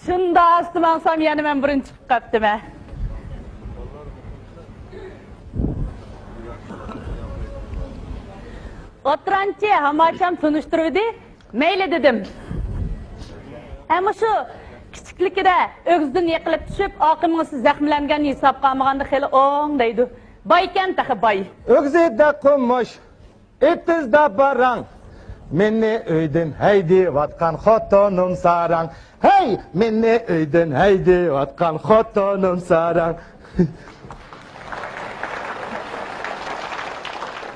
Şunda astılansam yani ben burun çıkıp kaptım he. Oturançı hamaçam tanıştırdı. Meyle dedim. Ama şu kichiklikida ögüzden yiqilib tushib, oqimingisi zaxmlangan hisob qilmaganda xeli o'ng deydi. Baykan taxi bay. Ögzide qumuş, etizde barang. Meni öyden haydi vatkan xotonim sarang. Hey, meni öyden haydi vatkan xotonim sarang.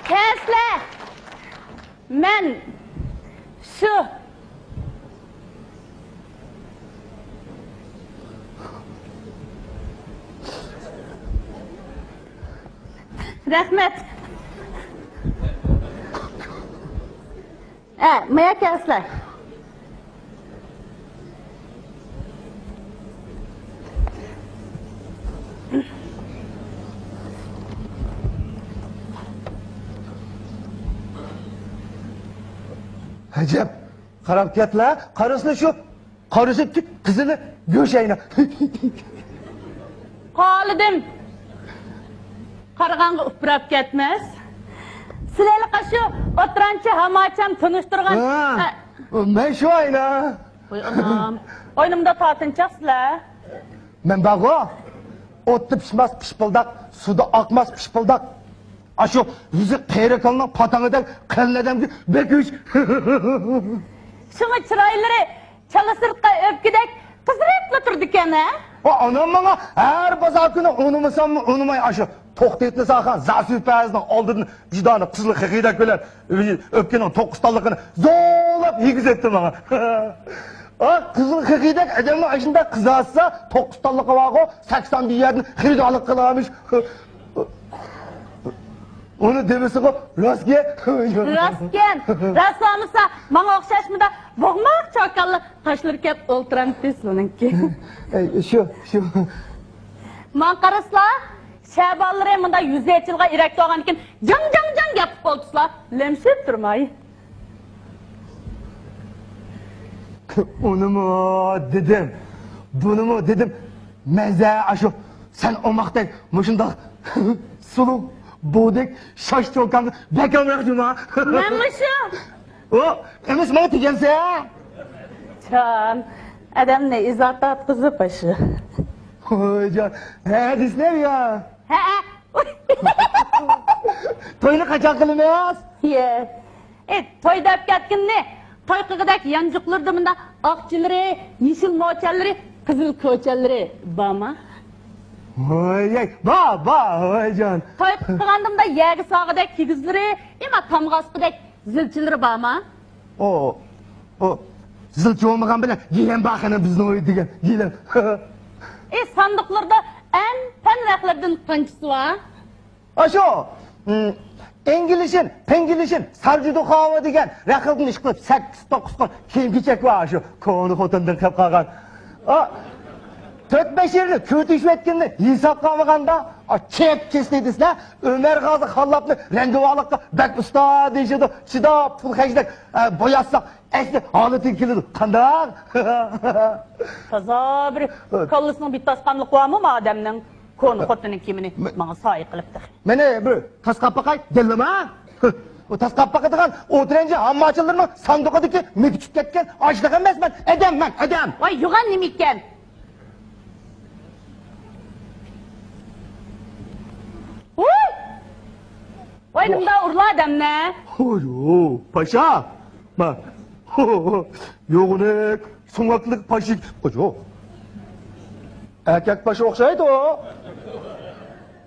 Kesle. Men şu Rahmet. Maya kesle. Acep, qarab ketla, qarasini shu, qarisi tik qizini go'shayna. Qolidim. Qarag'anga uprab ketmas. Sizlarga qaşı o'tiranchi hamaçam tanıştırgan. Men shu ayna. Voy anam. Oynamda tartınçaksızlar. Men bago, otda pişmez pişpıldak, suda akmaz pişpıldak. Aşu yüzü qeyri kılının patağıdan kılın beküş. Şuna çırayları çalısırtqa öpkidek kızırıpla turduken ha? O anam bana her pazar günü unumasam mı unumay aşu. Toqtetini saxan, zasüpazının aldırını cidanı kızılı kıkıdak göler. Öpkenin toqustallıqını zorlap yigiz etti bana. Kızılı kıkıdak adamın aşında kızarsa toqustallıqı var o 80 bir yerden hırdalık kılamış. Onu demesi o rastgen. Rastgen. Rastlamısa bana okşaşmıda boğmak çakallı taşları kep olturan pis onunki. Şu. Man karısla şabalları mında 100 yılga irekte olan iken can yapıp oltusla lemşip durmayı. Onu mu dedim, bunu mu dedim, meze aşu, sen o maktan, muşunda sulu, bodek, şaş çokan, bekam yakcım ha. Ben mışım. O, emis bana tikense. Can, adam ne izatat kızı başı. Hocam, hadis ne ya? He. Toyunu kaçak kılmaz. Ye. Toyda öpketkin ne? Toy kıgıdak yancıklardı bunda akçıları, yeşil moçalları, kızıl koçalları bama. Hocam. Toy kıgandımda yegi sağıdak kigizleri, ima tamgaskıdak zilçileri bama. O, zılçı olmagan bile, giyen bakana bizden oyu digen, giyen. Sandıklarda en penreklerden kancısı var. Aşo, Engilişin, pengilişin, sarcıdı hava degen, rakıldın iş kılıp 8-9 gün kiyim keçek var aşo, konu kotundan kep kalgan. 4-5 yerini kötü işvetkenini hesap kalmaganda, çep kesneydisine, Ömer Gazi Hallap'ını rengivalıkta bek usta deyişedi, çıda pul hecdek boyatsak, esni halatın kilidi, kandak. Taza bir kallısının bir taskanlık var mı adamın konu kotunun kimini bana sahip kılıptır. Mene bir tas kapakay delme ha? O tas kapakıdıgan oturanca amma açılır mı? Sandıkadaki mepçük ketken açlık emez ben. Edem. Vay yugan nemikken. Vay nimda urla adam ne? Oyo paşa. Bak. Yoğunek, sumaklık paşik. Oyo. Erkek paşa okşaydı o.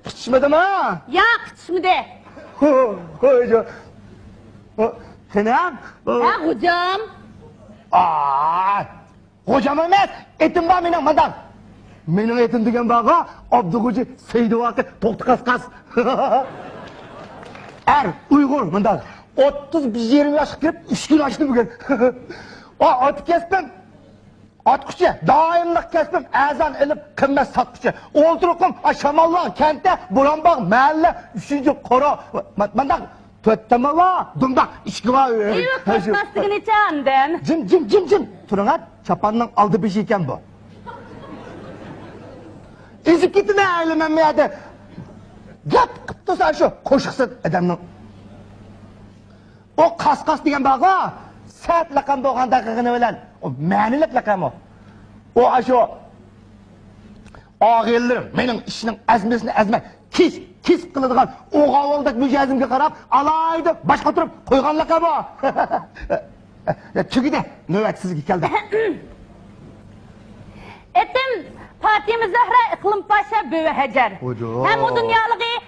Kıçmadım ha. Ya kıçımı de. Oyo. Senem. Ha hocam. Hocam emez, etim var benim madam. Benim etim degen bağa, Abdülkoca Seydi Vakı, Toktu Kaskas. Uygur mındak. 30-20 yaş girip 3 gün açtı bugün. At kesmem. At kuşu, daimlik kesmem. Ezan elip kımmez sat kuşu. Oldurukum, Şamallan, kente, Buranbağ, mahalle, 3. koro. Mındak. Tötteme var, dumdak, işki var. İyi bak, tutmazsın içe anden. Cim. Turun at. çapanın aldı bir şeyken bu. Ezip gitti ne eylemem Gap kıptısa şu koşuksuz adamın. O kas degen bağa, sert lakam doğan dakikini bilen, o manilik lakam o. O aşu, ağırlarım, benim işinin azmesini azme, kis kılıdığan, o qavaldak mücazimge qarab, alaydı, başqa oturup koygan lakam o. Çünkü de nöbetsizlik geldi. Etim Fatime Zahra İklim Paşa Böve Hacer.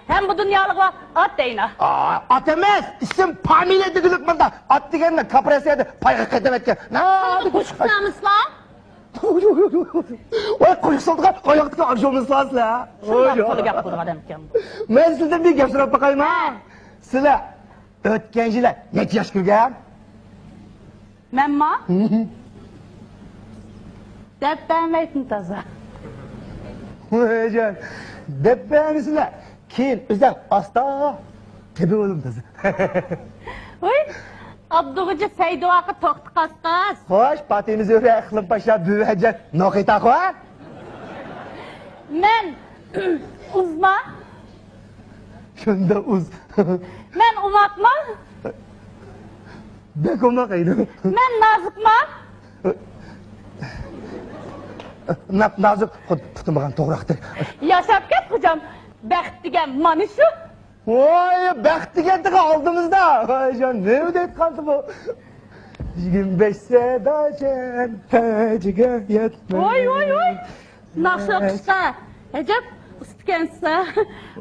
Hem bu dünyalığı at deyna. At emez, isim Pamile digilik bunda. At degenle kapresiyede payga ketemetke. Hadi kuşuklamızla. Oy koşuksuzluğa ayakta akşamız lazım. Şundan kolu gap kolu adam kim? Ben sizden bir gap sorap bakayım ha. Sizler ötkenciler neç yaş kürgen? Memma? Dep ben veytin taza. Hocam, depremisiyle kim üzem asta tebe oğlum tazı. Uy, Abdügücü Seyduakı toktu kaskas. Hoş, patimiz öyle Iqlim Paşa büyüyecek. Nokita koy. Men uzma, Şunda uz. men umakma, Bek olmakaydı. men nazıkma. Nazık, tutmagan toğraktır. Yaşap ket hocam, bəxt degen manışu. Oy, bəxt degendik aldığımızda. Hocam, ne ödeyip kaldı bu? 25 sedajen, tecige yetmez. Oy. Nakşa kışta, hecep ıstkensa.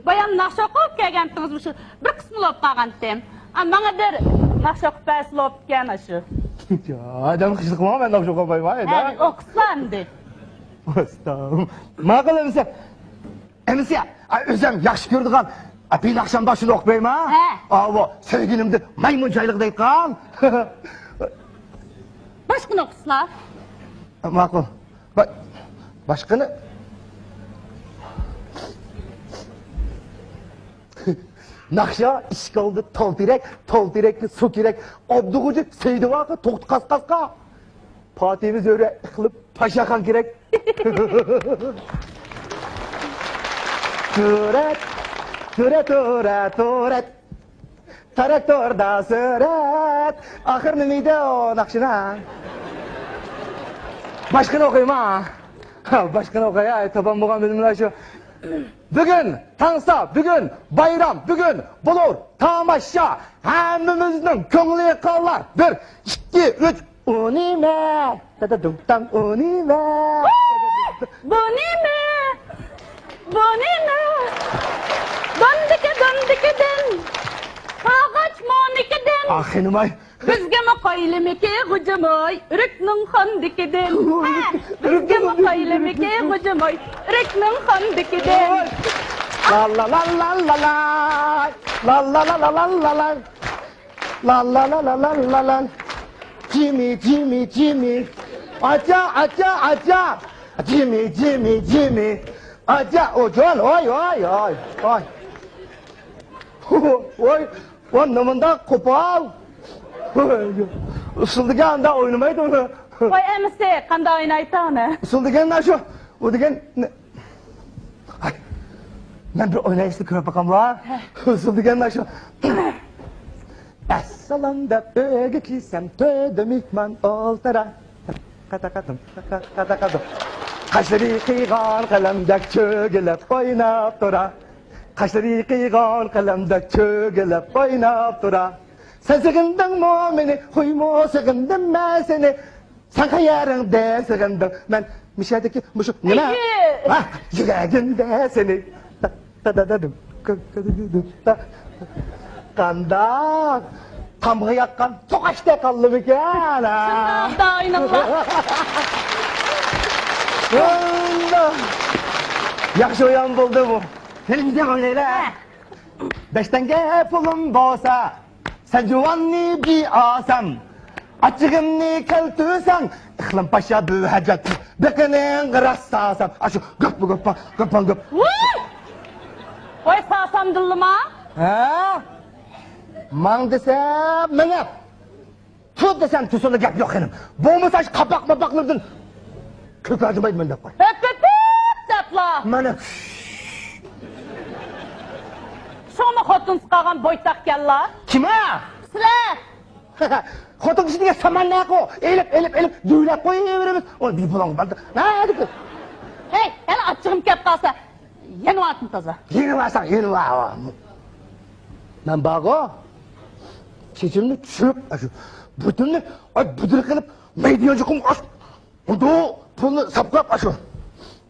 Bayan nakşa koyup kelgentiniz bu şu. Bir kısmı lop kağantim. Ama bana der, nakşa kupayası lop gen aşı. Ya, adam kışlık mı? Ben nakşa kopayım. Yani okuslandı. Ostam. Maqıl emisi. Emisi, özüm yaxşı gördüğün. Bir akşam başını okuyayım ha? He. Bu sevgilimdi maymunçaylık deyip kan. Başkını okusla. Maqıl. Başkını... Nakşa iş oldu tol direkli su kirek. Abdügücü seydi vakı toğut kas. Fatihimiz öyle kılıp paşakan kirek. Türet. Traktörda süret. Ahır mümide o nakşına. Başkını okuyayım ha. Başkını okuyayım. Taban buğan bölümler şu. Bugün tansa, bugün bayram, bugün bulur tamaşa. Hemimizin köngülü kallar. 1, 2, 3. Unime. Unime. Bonime. Dondike den. Ağaç monikeden. Ahınım ay. Bizge mi qaylimiki gücümay, ürüknün xandikiden. Bizge mi qaylimiki gücümay, ürüknün xandikiden. La la la la la la. La la la la la la la. La la la la la la la. Jimmy. Aca. Jimmy. Aca ocan oy. Oy namında kopal. Isıldıgan anda oynamaydı onu. Vay emisi, kanda oynaytağını. Isıldıgan da şu. O degen... Ay. Ben bir oynayışlı köre bakalım var. Isıldıgan da şu. Essalanda öge kisem töde mihman oltara. Katakadım. Kaşları kıygan kalemdek çögelep oynap dura. Kaşları kıygan kalemdek çögelep oynap dura. Sen sıkındın mı beni, huymu sıkındım ben seni. Sen hayalinde sıkındım ben. Mişedeki bu şu ne? Yüreğimde seni. Kanda. Tam yakkan tokaçta kaldı mı ki? Şundan da oynama. Yaxşı oyan buldu bu. Elimde oynayla. Beştenge pulum bolsa, sen juvanni bir asam. Açığımni keltürsen, Iqlim Paşa büyüyecek. Bekinin kırassasam. Aşı göp. Vay sasam dillima. Ha? Man desem, menep. Tut desem tüsünü gap yok benim. Boğmasa şu kapak mapaklardan kök acımaydı ben de koy. Tapla. Mana Şonu xotun sıqagan boytaq kella. kime? Sizler. Xotin kişiye saman ne ko? Elip düğüle koyuyoruz. O bir bulan baldı. Ne hadi kız? Hey, hele açığım kep kalsa. Yeni vatın taza. Yeni varsan yeni var. Ben bago. Çeçimli çöp aşı. Bütünlü ay büdür kılıp meydiyancı kum aş. Onu pulunu saplap aşı.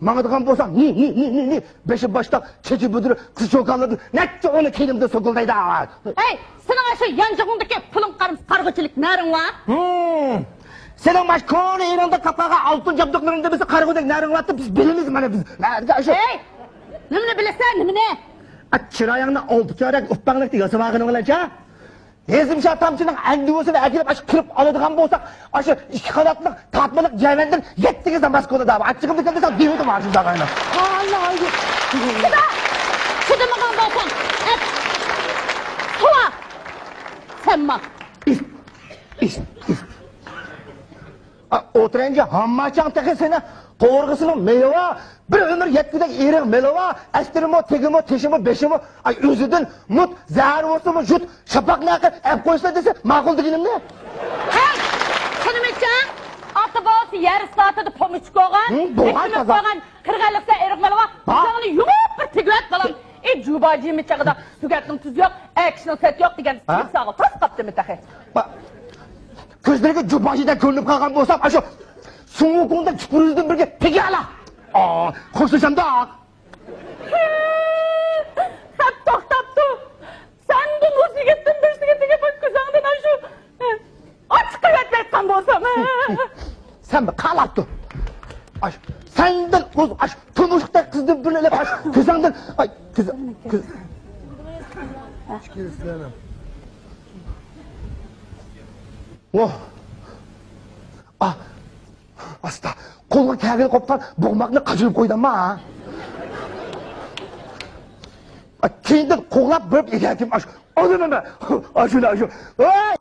Mağdıgan bolsam ni beşi başta çeçi büdürü kız çokanladın. Netçe onu kelimde sokuldaydı. Hey, senin aşı yancığındaki pulun karım kargıçılık nerin var? Senin baş konu İran'da kapağı altın yaptıklarında bizi kargıdak nerin vattı biz bilimiz bana biz. Nerede aşı? Hey, nimini bilesen nimini? Çırayağına oldu çarak ufaklık diyor sabahını olacak. Ezim şatamçının endüvüsü ve erkilip aşı kırıp alıdığın bolsak aşı iki kanatlı tatmalık cevenden yettiniz de maskonu da açıkım dikkat etsem demedim aşı da kaynak. Allah Allah. Sıda, şu demağın bolsun. Et, suva. Sen bak. Oturunca hammaçan tekesine doğurgısının meyve bir ömür yetkidek erin melova estirimo tegimo teşimo beşimo ay özüdün mut zahar olsun mu jut şapak nakı ep koysa dese makul dikinim ne? Hey, şunu meçen. Atı bağısı yarı saatede pomuçuk oğan. Boğaz Ekmek kaza. oğan, kırgalıksa erik melova. Sana yumup bir tigret falan. Cubacı meçakıda sügatın tuz yok, ekşinin set yok diyen Ha? sağ ol. Tas kaptı metakı. Közlerine cübbacıda görünüp kalkan bolsam aşı soğuk onda çukuruzdan birge peki ala. Koşuşam da. Sen toktaptı. Sen de nasıl gittin bir bak kızağından aşı. Aç kıymet versen bolsam. Sen mi kalattın? Aş, senden uz aş, tumuşta kızdım böyle aş, kızandın. Ay, kız. Oh. Ah. Asta. Kolga kagil koptan boğmakla kaçırıp koydun mu ha? Kendin koğlap böp eketim aş. Onu mu? Aşını. Ay!